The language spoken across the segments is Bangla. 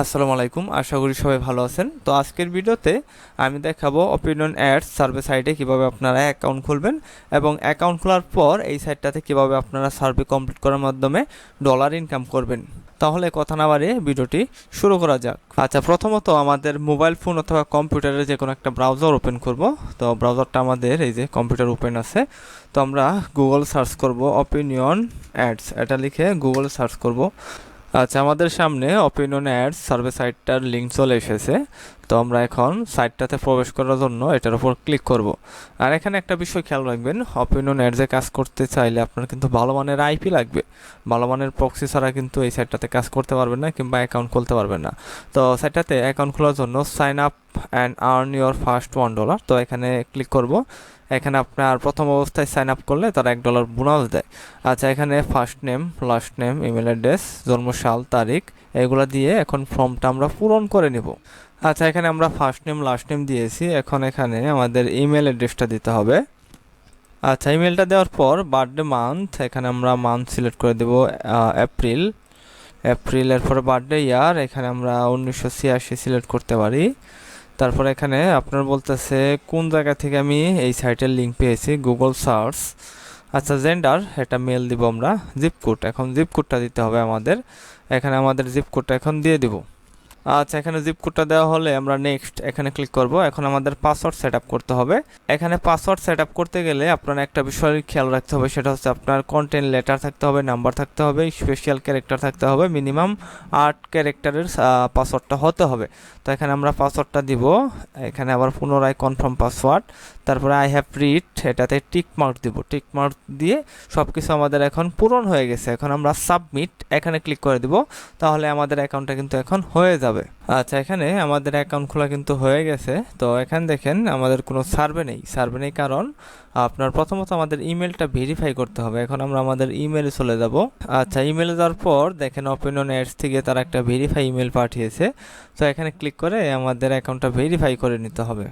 আসসালামু আলাইকুম, আশা করি সবাই ভালো আছেন। তো আজকের ভিডিওতে আমি দেখাবো অপিনিয়ন অ্যাডস সার্ভে সাইটে কিভাবে আপনারা অ্যাকাউন্ট খুলবেন এবং অ্যাকাউন্ট খোলার পর এই সাইটটাতে কিভাবে আপনারা সার্ভে কমপ্লিট করার মাধ্যমে ডলার ইনকাম করবেন। তাহলে কথা না বাড়িয়ে ভিডিওটি শুরু করা যাক। আচ্ছা, প্রথমত আমাদের মোবাইল ফোন অথবা কম্পিউটারে যে কোনো একটা ব্রাউজার ওপেন করব। তো ব্রাউজারটা আমাদের এই যে কম্পিউটার ওপেন আছে। তো আমরা গুগল সার্চ করব অপিনিয়ন অ্যাডস, এটা লিখে গুগল সার্চ করব। আচ্ছা, আমাদের সামনে অপিনিয়ন অ্যাডস সার্ভে সাইটটার লিঙ্ক চলে এসেছে। তো আমরা এখন সাইটটাতে প্রবেশ করার জন্য এটার উপর ক্লিক করব। আর এখানে একটা বিষয় খেয়াল রাখবেন, অপিনিয়ন অ্যাডসে কাজ করতে চাইলে আপনার কিন্তু ভালো মানের আইপি লাগবে। ভালো মানের প্রক্সি ছাড়া কিন্তু এই সাইটটাতে কাজ করতে পারবেন না কিংবা অ্যাকাউন্ট খুলতে পারবেন না। তো সাইটটাতে অ্যাকাউন্ট খোলার জন্য sign up and earn your first $1। তো এখানে ক্লিক করব। এখানে আপনার প্রথম অবস্থায় সাইন আপ করলে তারা $1 বোনাস দেয়। আচ্ছা, এখানে first name, last name, email address, জন্মসাল, তারিখ এগুলো দিয়ে এখন ফর্মটা আমরা পূরণ করে নেব। আচ্ছা, এখানে আমরা ফার্স্ট নেম লাস্ট নেম দিয়েছি, এখন এখানে আমাদের ইমেল অ্যাড্রেসটা দিতে হবে। আচ্ছা, ইমেলটা দেওয়ার পর বার্থডে মান্থ, এখানে আমরা মান্থ সিলেক্ট করে দেব এপ্রিল। এপ্রিলের পরে বার্থডে ইয়ার, এখানে আমরা 1986 সিলেক্ট করতে পারি। তারপর এখানে আপনার বলতেছে কোন জায়গা থেকে আমি এই সাইটের লিঙ্ক পেয়েছি, গুগল সার্চ। আচ্ছা, জেন্ডার, এটা মেল দিব আমরা। জিপ কোড, এখন জিপ কোডটা দিতে হবে আমাদের। এখানে আমাদের জিপ কোডটা এখন দিয়ে দিব। আচ্ছা, এখানে জিপ কোডটা দেওয়া হলে আমরা নেক্সট এখানে ক্লিক করব। এখন আমাদের পাসওয়ার্ড সেট আপ করতে হবে। এখানে পাসওয়ার্ড সেট আপ করতে গেলে আপনার একটা বিষয় খেয়াল রাখতে হবে, সেটা হচ্ছে আপনার কন্টেন্ট লেটার থাকতে হবে, নাম্বার থাকতে হবে, স্পেশাল ক্যারেক্টার থাকতে হবে, মিনিমাম 8 ক্যারেক্টারের পাসওয়ার্ডটা হতে হবে। তো এখানে আমরা পাসওয়ার্ডটা দিব। এখানে আবার পুনরায় কনফার্ম পাসওয়ার্ড, তারপরে আই হ্যাভ রিড, এটাতে টিক মার্ক দিব। টিক মার্ক দিয়ে সব কিছু আমাদের এখন পূরণ হয়ে গেছে। এখন আমরা সাবমিট এখানে ক্লিক করে দিব, তাহলে আমাদের অ্যাকাউন্টটা কিন্তু এখন হয়ে যাবে। আচ্ছা, এখানে আমাদের অ্যাকাউন্ট খোলা কিন্তু হয়ে গেছে। তো এখানে দেখেন আমাদের কোনো সার্ভে নেই কারণ আপনার প্রথমত আমাদের ইমেলটা ভেরিফাই করতে হবে। এখন আমরা আমাদের ইমেলে চলে যাব। আচ্ছা, ইমেলে যাওয়ার পর দেখেন অপিনিয়ন অ্যাডস থেকে তারা একটা ভেরিফাই ইমেল পাঠিয়েছে। তো এখানে ক্লিক করে আমাদের অ্যাকাউন্টটা ভেরিফাই করে নিতে হবে।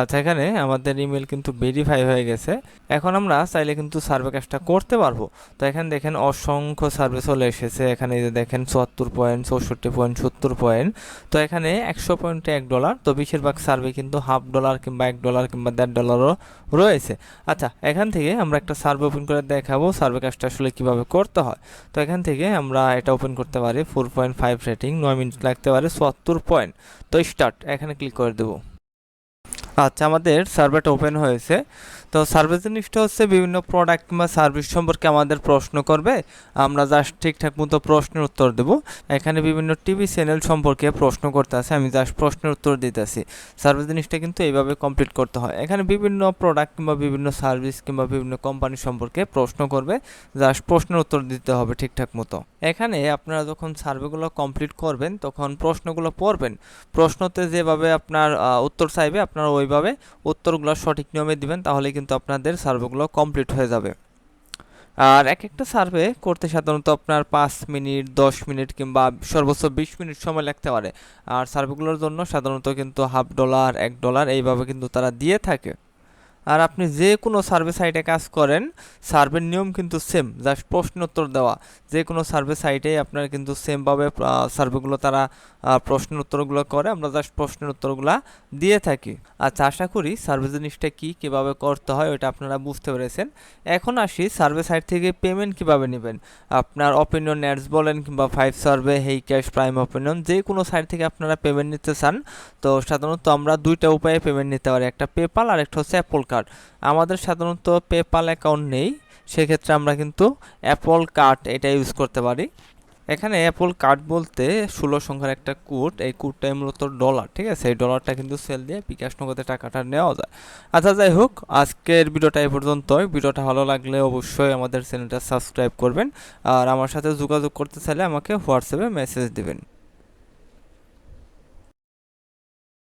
আচ্ছা, এখানে আমাদের ইমেল কিন্তু ভেরিফাই হয়ে গেছে। এখন আমরা চাইলে কিন্তু সার্ভে কাজটা করতে পারবো। তো এখানে দেখেন অসংখ্য সার্ভে চলে এসেছে। এখানে যে দেখেন 74 পয়েন্ট, 64 পয়েন্ট, 70 পয়েন্ট। তো এখানে 100 পয়েন্টে $1। তো বেশিরভাগ সার্ভে কিন্তু $1/2 কিংবা $1 কিংবা $1.5 রয়েছে। আচ্ছা, এখান থেকে আমরা একটা সার্ভে ওপেন করে দেখাবো সার্ভে কাজটা আসলে কিভাবে করতে হয়। তো এখান থেকে আমরা এটা ওপেন করতে পারি। 4.5 রেটিং, 9 মিনিট লাগতে পারে, 74 পয়েন্ট। তো স্টার্ট এখানে ক্লিক করে দেবো। আচ্ছা, আমাদের সার্ভেটা ওপেন হয়েছে। তো সার্ভে জিনিসটা হচ্ছে বিভিন্ন প্রোডাক্ট কিংবা সার্ভিস সম্পর্কে আমাদের প্রশ্ন করবে, আমরা জাস্ট ঠিকঠাক মতো প্রশ্নের উত্তর দেব। এখানে বিভিন্ন টিভি চ্যানেল সম্পর্কে প্রশ্ন করতে আছে, আমি জাস্ট প্রশ্নের উত্তর দিতেছি। সার্ভে জিনিসটা কিন্তু এইভাবে কমপ্লিট করতে হয়। এখানে বিভিন্ন প্রোডাক্ট কিংবা বিভিন্ন সার্ভিস কিংবা বিভিন্ন কোম্পানি সম্পর্কে প্রশ্ন করবে, জাস্ট প্রশ্নের উত্তর দিতে হবে ঠিকঠাক মতো। এখানে আপনারা যখন সার্ভেগুলো কমপ্লিট করবেন তখন প্রশ্নগুলো পড়বেন। প্রশ্নতে যেভাবে আপনার উত্তর চাইবে আপনারা ওইভাবে উত্তরগুলো সঠিক নিয়মে দিবেন, তাহলে কিন্তু আপনাদের সার্ভেগুলো কমপ্লিট হয়ে যাবে। আর এক একটা সার্ভে করতে সাধারণত আপনার 5 মিনিট, 10 মিনিট কিংবা সর্বোচ্চ 20 মিনিট সময় লাগতে পারে। আর সার্ভেগুলোর জন্য সাধারণত কিন্তু $1/2, $1 এইভাবে কিন্তু তারা দিয়ে থাকে। আর আপনি যে কোনো সার্ভে সাইটে কাজ করেন, সার্ভের নিয়ম কিন্তু সেম, জাস্ট প্রশ্ন উত্তর দেওয়া। যে কোনো সার্ভে সাইটেই আপনার কিন্তু সেমভাবে সার্ভেগুলো তারা প্রশ্নের উত্তরগুলো করে, আমরা জাস্ট প্রশ্নের উত্তরগুলো দিয়ে থাকি। আচ্ছা, আশা করি সার্ভে জিনিসটা কীভাবে করতে হয় ওইটা আপনারা বুঝতে পেরেছেন। এখন আসি সার্ভে সাইট থেকে পেমেন্ট কিভাবে নেবেন। আপনার অপিনিয়ন অ্যাডস বলেন কিংবা 5 সার্ভে, হেই ক্যাশ, প্রাইম অপিনিয়ন, যে কোনো সাইট থেকে আপনারা পেমেন্ট নিতে চান, তো সাধারণত আমরা দুইটা উপায়ে পেমেন্ট নিতে পারি, একটা পেপাল আর একটা হচ্ছে অ্যাপল কার্ড। আমাদের সাধারণত পেপাল অ্যাকাউন্ট নেই, সেক্ষেত্রে আমরা কিন্তু অ্যাপল কার্ড এটা ইউজ করতে পারি। এখানে অ্যাপল কার্ড বলতে 16 সংখ্যার একটা কোড, এই কোডটাই মূলত ডলার, ঠিক আছে? এই ডলারটা কিন্তু সেল দিয়ে বিকাশ নগদে টাকাটা নেওয়া যায়। আচ্ছা, যাই হোক, আজকের ভিডিওটা এই পর্যন্তই। ভিডিওটা ভালো লাগলে অবশ্যই আমাদের চ্যানেলটা সাবস্ক্রাইব করবেন। আর আমার সাথে যোগাযোগ করতে চাইলে আমাকে হোয়াটসঅ্যাপে মেসেজ দিবেন।